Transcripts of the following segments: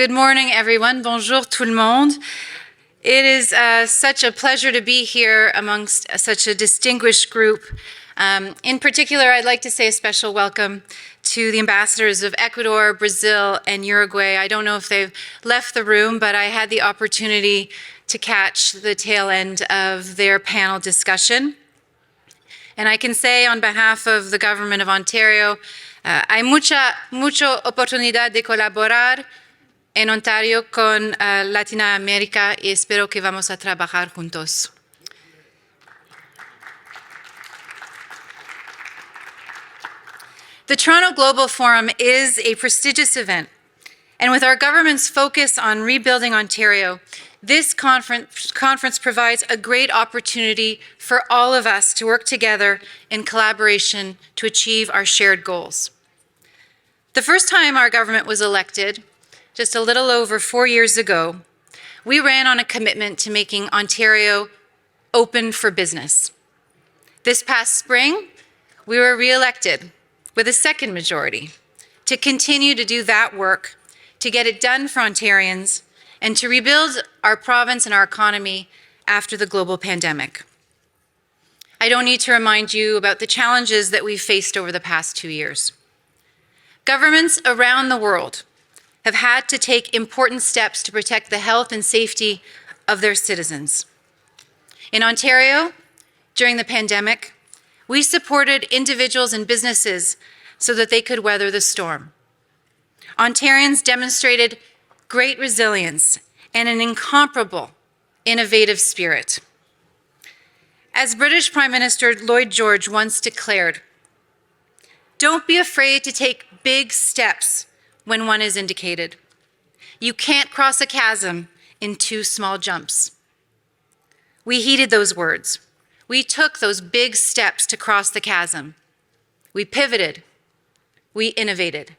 Good morning, everyone. Bonjour tout le monde. It is such a pleasure to be here amongst such a distinguished group. In particular, I'd like to say a special welcome to the ambassadors of Ecuador, Brazil, and Uruguay. I don't know if they've left the room, but I had the opportunity to catch the tail end of their panel discussion. And I can say on behalf of the government of Ontario, hay mucha oportunidad de colaborar en Ontario con Latinoamérica y espero que vamos a trabajar juntos. The Toronto Global Forum is a prestigious event, and with our government's focus on rebuilding Ontario, this conference provides a great opportunity for all of us to work together in collaboration to achieve our shared goals. The first time our government was elected, just a little over 4 years ago, we ran on a commitment to making Ontario open for business. This past spring, we were re-elected with a second majority to continue to do that work, to get it done for Ontarians, and to rebuild our province and our economy after the global pandemic. I don't need to remind you about the challenges that we've faced over the past 2 years. Governments around the world have had to take important steps to protect the health and safety of their citizens. In Ontario, during the pandemic, we supported individuals and businesses so that they could weather the storm. Ontarians demonstrated great resilience and an incomparable, innovative spirit. As British Prime Minister Lloyd George once declared, "Don't be afraid to take big steps when one is indicated. You can't cross a chasm in 2 small jumps." We heeded those words. We took those big steps to cross the chasm. We pivoted. We innovated.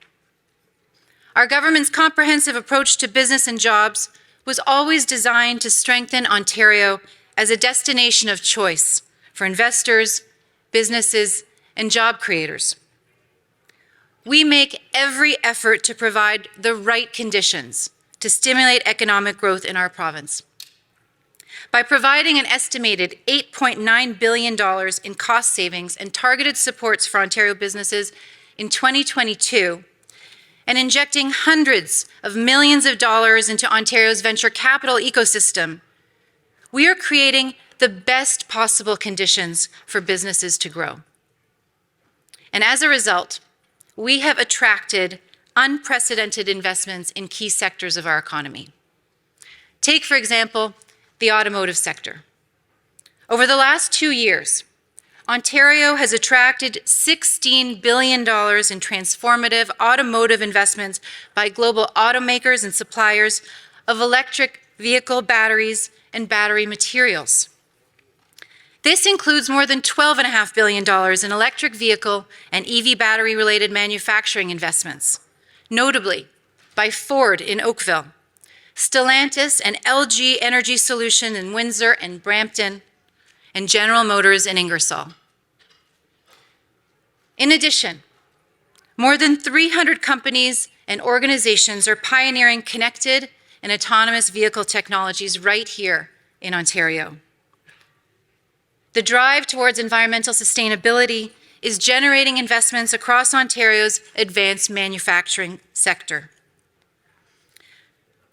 Our government's comprehensive approach to business and jobs was always designed to strengthen Ontario as a destination of choice for investors, businesses, and job creators. We make every effort to provide the right conditions to stimulate economic growth in our province. By providing an estimated $8.9 billion in cost savings and targeted supports for Ontario businesses in 2022, and injecting hundreds of millions of dollars into Ontario's venture capital ecosystem, we are creating the best possible conditions for businesses to grow. And as a result, we have attracted unprecedented investments in key sectors of our economy. Take, for example, the automotive sector. Over the last 2 years, Ontario has attracted $16 billion in transformative automotive investments by global automakers and suppliers of electric vehicle batteries and battery materials. This includes more than $12.5 billion in electric vehicle and EV battery-related manufacturing investments, notably by Ford in Oakville, Stellantis and LG Energy Solution in Windsor and Brampton, and General Motors in Ingersoll. In addition, more than 300 companies and organizations are pioneering connected and autonomous vehicle technologies right here in Ontario. The drive towards environmental sustainability is generating investments across Ontario's advanced manufacturing sector.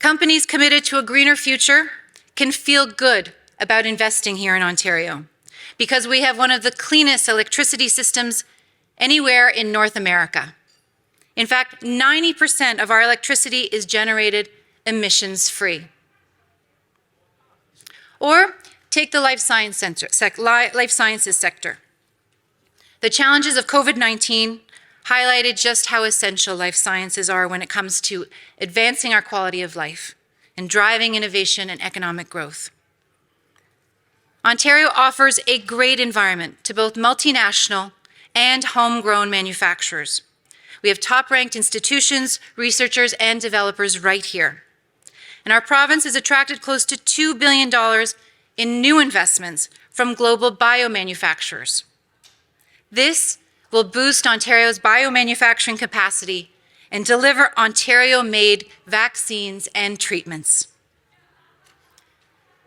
Companies committed to a greener future can feel good about investing here in Ontario because we have one of the cleanest electricity systems anywhere in North America. In fact, 90% of our electricity is generated emissions-free. Or take the life sciences sector. The challenges of COVID-19 highlighted just how essential life sciences are when it comes to advancing our quality of life and driving innovation and economic growth. Ontario offers a great environment to both multinational and homegrown manufacturers. We have top-ranked institutions, researchers, and developers right here. And our province has attracted close to $2 billion in new investments from global biomanufacturers. This will boost Ontario's biomanufacturing capacity and deliver Ontario-made vaccines and treatments.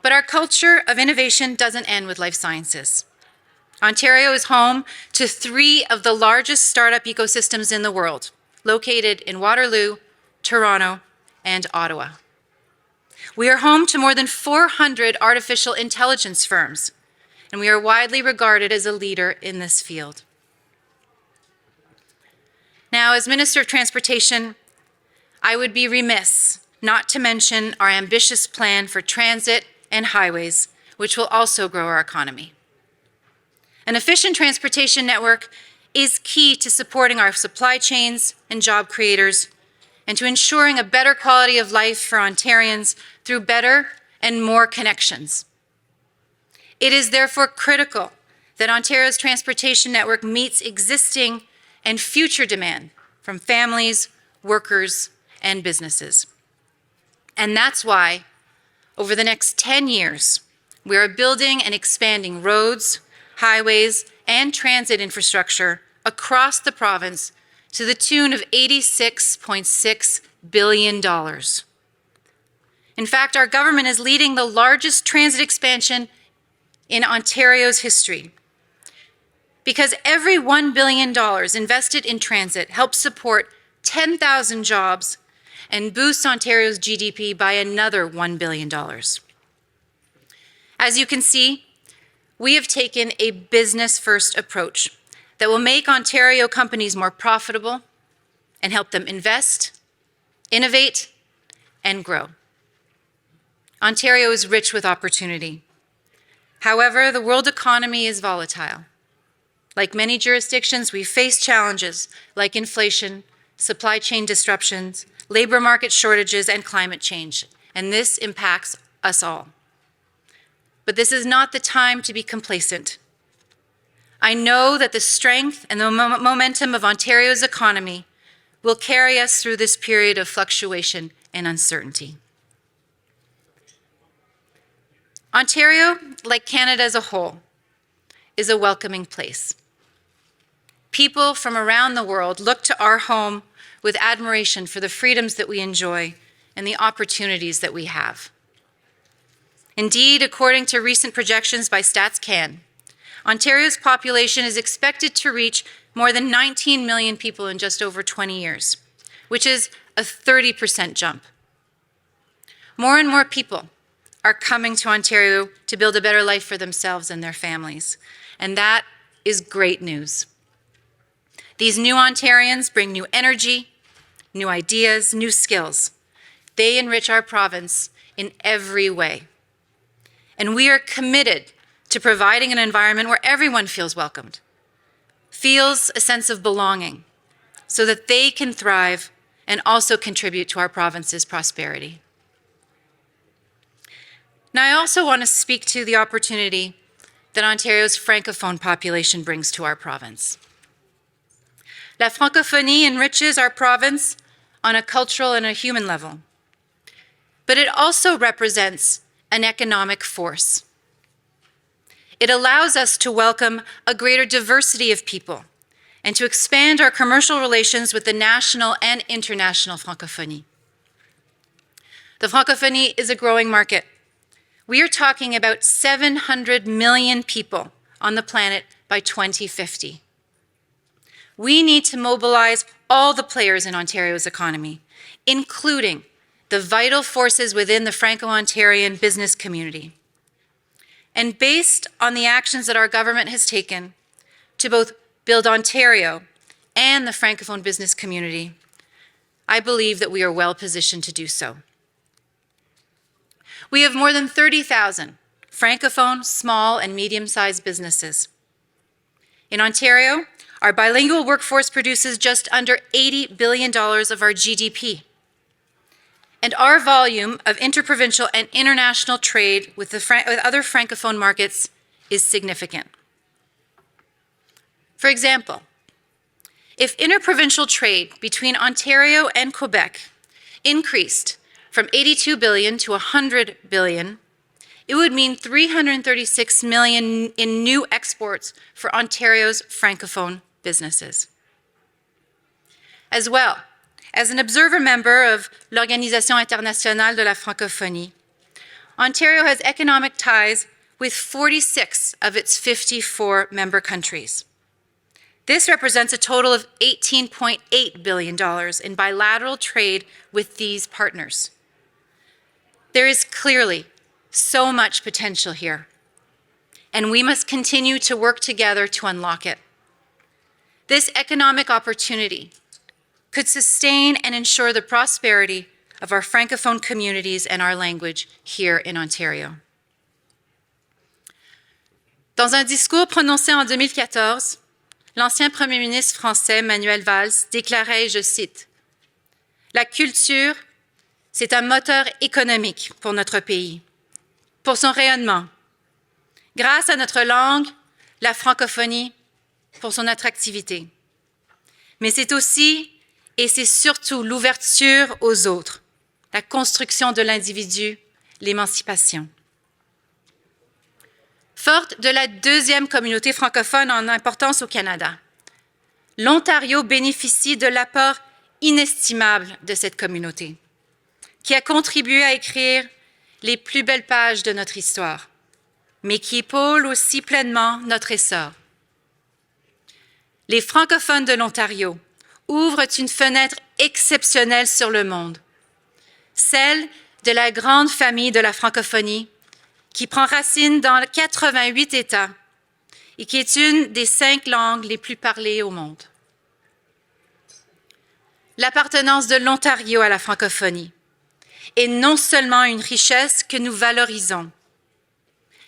But our culture of innovation doesn't end with life sciences. Ontario is home to 3 of the largest startup ecosystems in the world, located in Waterloo, Toronto, and Ottawa. We are home to more than 400 artificial intelligence firms, and we are widely regarded as a leader in this field. Now, as Minister of Transportation, I would be remiss not to mention our ambitious plan for transit and highways, which will also grow our economy. An efficient transportation network is key to supporting our supply chains and job creators, and to ensuring a better quality of life for Ontarians through better and more connections. It is therefore critical that Ontario's transportation network meets existing and future demand from families, workers, and businesses. And that's why, over the next 10 years, we are building and expanding roads, highways, and transit infrastructure across the province to the tune of $86.6 billion. In fact, our government is leading the largest transit expansion in Ontario's history, because every $1 billion invested in transit helps support 10,000 jobs and boosts Ontario's GDP by another $1 billion. As you can see, we have taken a business-first approach that will make Ontario companies more profitable and help them invest, innovate, and grow. Ontario is rich with opportunity. However, the world economy is volatile. Like many jurisdictions, we face challenges like inflation, supply chain disruptions, labor market shortages, and climate change, and this impacts us all. But this is not the time to be complacent. I know that the strength and the momentum of Ontario's economy will carry us through this period of fluctuation and uncertainty. Ontario, like Canada as a whole, is a welcoming place. People from around the world look to our home with admiration for the freedoms that we enjoy and the opportunities that we have. Indeed, according to recent projections by StatsCan, Ontario's population is expected to reach more than 19 million people in just over 20 years, which is a 30% jump. More and more people are coming to Ontario to build a better life for themselves and their families, and that is great news. These new Ontarians bring new energy, new ideas, new skills. They enrich our province in every way. And we are committed to providing an environment where everyone feels welcomed, feels a sense of belonging, so that they can thrive and also contribute to our province's prosperity. Now, I also want to speak to the opportunity that Ontario's Francophone population brings to our province. La Francophonie enriches our province on a cultural and a human level, but it also represents an economic force. It allows us to welcome a greater diversity of people and to expand our commercial relations with the national and international Francophonie. The Francophonie is a growing market. We are talking about 700 million people on the planet by 2050. We need to mobilize all the players in Ontario's economy, including the vital forces within the Franco-Ontarian business community. And based on the actions that our government has taken to both build Ontario and the Francophone business community, I believe that we are well positioned to do so. We have more than 30,000 Francophone small and medium-sized businesses. In Ontario, our bilingual workforce produces just under $80 billion of our GDP. And our volume of interprovincial and international trade with other Francophone markets is significant. For example, if interprovincial trade between Ontario and Quebec increased from $82 billion to $100 billion, it would mean $336 million in new exports for Ontario's Francophone businesses. As well, As an observer member of l'Organisation internationale de la francophonie, Ontario has economic ties with 46 of its 54 member countries. This represents a total of $18.8 billion in bilateral trade with these partners. There is clearly so much potential here, and we must continue to work together to unlock it. This economic opportunity could sustain and ensure the prosperity of our Francophone communities and our language here in Ontario. Dans un discours prononcé en 2014, l'ancien Premier ministre français Manuel Valls déclarait, je cite, « La culture, c'est un moteur économique pour notre pays, pour son rayonnement, grâce à notre langue, la francophonie, pour son attractivité. Mais c'est aussi et c'est surtout l'ouverture aux autres, la construction de l'individu, l'émancipation. » Forte de la deuxième communauté francophone en importance au Canada, l'Ontario bénéficie de l'apport inestimable de cette communauté, qui a contribué à écrire les plus belles pages de notre histoire, mais qui épaule aussi pleinement notre essor. Les francophones de l'Ontario ouvrent une fenêtre exceptionnelle sur le monde, celle de la grande famille de la francophonie qui prend racine dans 88 États et qui est une des 5 langues les plus parlées au monde. L'appartenance de l'Ontario à la francophonie est non seulement une richesse que nous valorisons,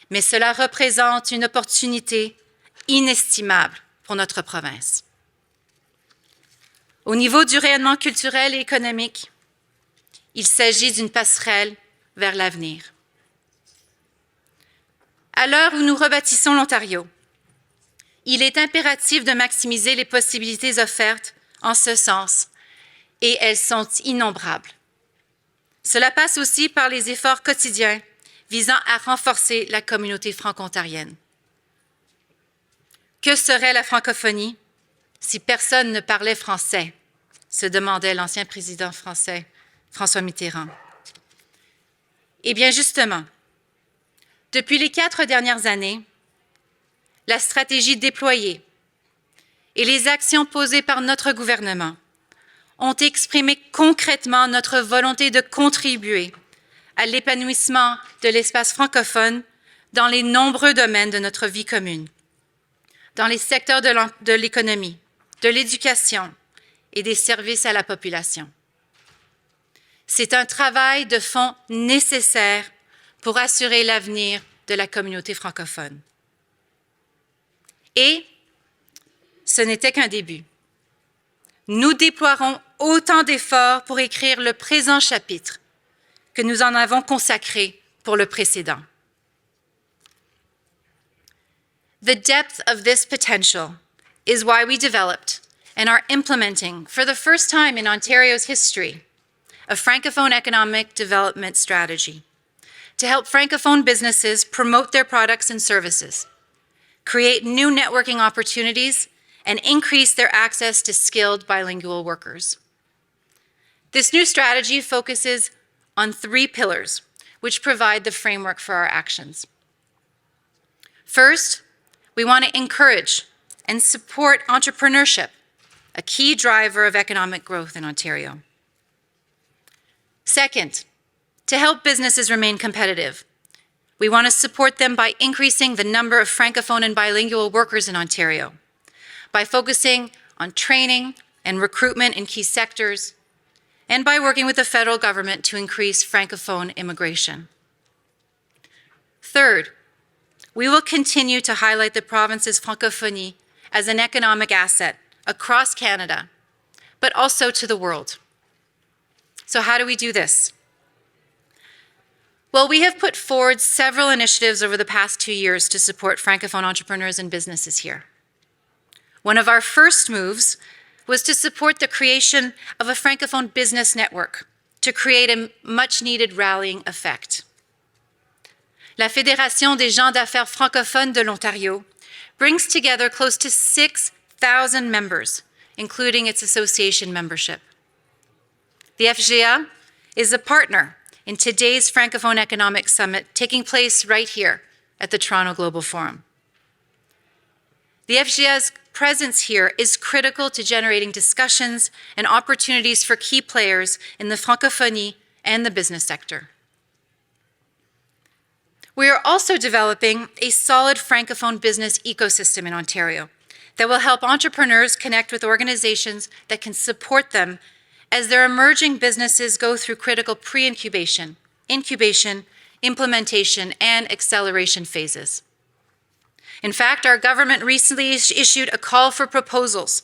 mais cela représente une opportunité inestimable pour notre province. Au niveau du rayonnement culturel et économique, il s'agit d'une passerelle vers l'avenir. À l'heure où nous rebâtissons l'Ontario, il est impératif de maximiser les possibilités offertes en ce sens, et elles sont innombrables. Cela passe aussi par les efforts quotidiens visant à renforcer la communauté franco-ontarienne. Que serait la francophonie si personne ne parlait français, se demandait l'ancien président français François Mitterrand. Eh bien justement, depuis les 4 dernières années, la stratégie déployée et les actions posées par notre gouvernement ont exprimé concrètement notre volonté de contribuer à l'épanouissement de l'espace francophone dans les nombreux domaines de notre vie commune, dans les secteurs de l'économie, de l'éducation et des services à la population. C'est un travail de fond nécessaire pour assurer l'avenir de la communauté francophone. Et ce n'était qu'un début. Nous déploierons autant d'efforts pour écrire le présent chapitre que nous en avons consacré pour le précédent. The depth of this potential is why we developed and are implementing, for the first time in Ontario's history, a Francophone economic development strategy to help Francophone businesses promote their products and services, create new networking opportunities, and increase their access to skilled bilingual workers. This new strategy focuses on 3 pillars, which provide the framework for our actions. First, we want to encourage and support entrepreneurship, a key driver of economic growth in Ontario. Second, to help businesses remain competitive, we want to support them by increasing the number of Francophone and bilingual workers in Ontario, by focusing on training and recruitment in key sectors, and by working with the federal government to increase Francophone immigration. Third, we will continue to highlight the province's francophonie as an economic asset across Canada, but also to the world. So how do we do this? Well, we have put forward several initiatives over the past 2 years to support Francophone entrepreneurs and businesses here. One of our first moves was to support the creation of a Francophone business network to create a much-needed rallying effect. La Fédération des gens d'affaires francophones de l'Ontario brings together close to 6,000 members, including its association membership. The FGA is a partner in today's Francophone Economic Summit taking place right here at the Toronto Global Forum. The FGA's presence here is critical to generating discussions and opportunities for key players in the francophonie and the business sector. We are also developing a solid Francophone business ecosystem in Ontario that will help entrepreneurs connect with organizations that can support them as their emerging businesses go through critical pre-incubation, incubation, implementation, and acceleration phases. In fact, our government recently issued a call for proposals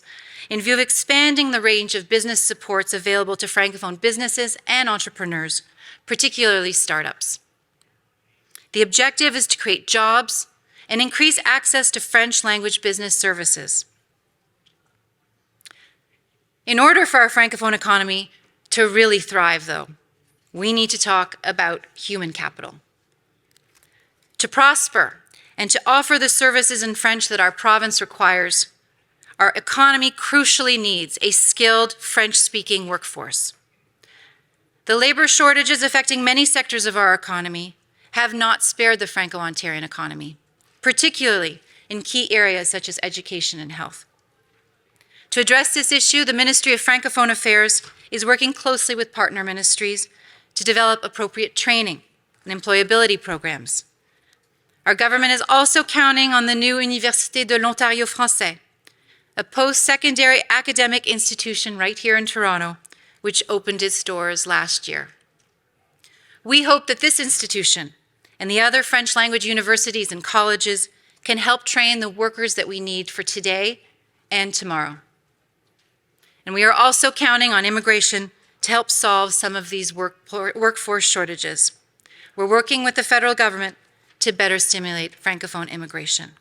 in view of expanding the range of business supports available to Francophone businesses and entrepreneurs, particularly startups. The objective is to create jobs and increase access to French language business services. In order for our Francophone economy to really thrive, though, we need to talk about human capital. To prosper and to offer the services in French that our province requires, our economy crucially needs a skilled French-speaking workforce. The labor shortages affecting many sectors of our economy have not spared the Franco-Ontarian economy, particularly in key areas such as education and health. To address this issue, the Ministry of Francophone Affairs is working closely with partner ministries to develop appropriate training and employability programs. Our government is also counting on the new Université de l'Ontario Français, a post-secondary academic institution right here in Toronto, which opened its doors last year. We hope that this institution and the other French language universities and colleges can help train the workers that we need for today and tomorrow. And we are also counting on immigration to help solve some of these workforce shortages. We're working with the federal government to better stimulate Francophone immigration.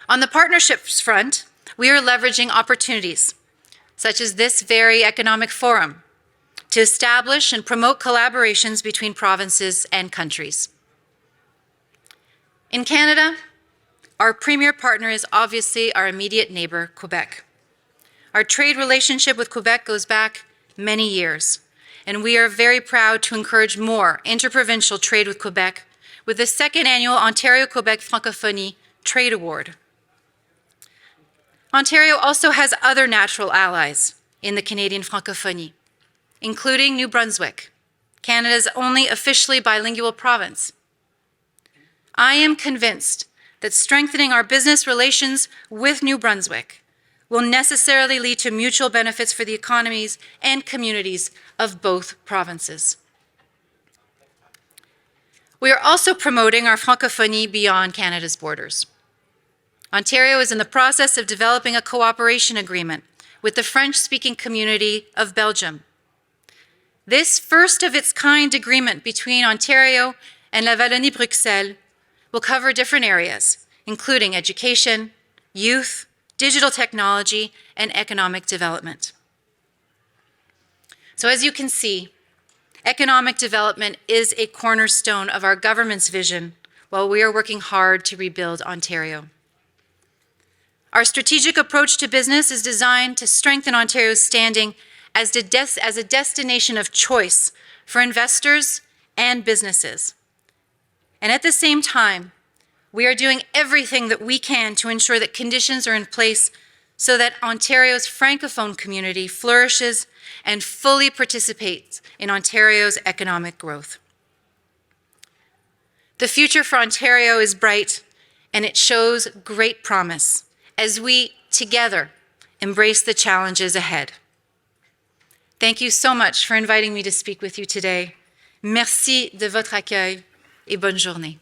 On the partnerships front, we are leveraging opportunities, such as this very economic forum, to establish and promote collaborations between provinces and countries. In Canada, our premier partner is obviously our immediate neighbor, Quebec. Our trade relationship with Quebec goes back many years, and we are very proud to encourage more interprovincial trade with Quebec with the second annual Ontario-Quebec Francophonie Trade Award. Ontario also has other natural allies in the Canadian Francophonie, including New Brunswick, Canada's only officially bilingual province. I am convinced that strengthening our business relations with New Brunswick will necessarily lead to mutual benefits for the economies and communities of both provinces. We are also promoting our francophonie beyond Canada's borders. Ontario is in the process of developing a cooperation agreement with the French-speaking community of Belgium. This first-of-its-kind agreement between Ontario and La Wallonie-Bruxelles will cover different areas, including education, youth, digital technology, and economic development. So as you can see, economic development is a cornerstone of our government's vision while we are working hard to rebuild Ontario. Our strategic approach to business is designed to strengthen Ontario's standing as a destination of choice for investors and businesses. And at the same time, we are doing everything that we can to ensure that conditions are in place so that Ontario's Francophone community flourishes and fully participates in Ontario's economic growth. The future for Ontario is bright, and it shows great promise as we, together, embrace the challenges ahead. Thank you so much for inviting me to speak with you today. Merci de votre accueil et bonne journée.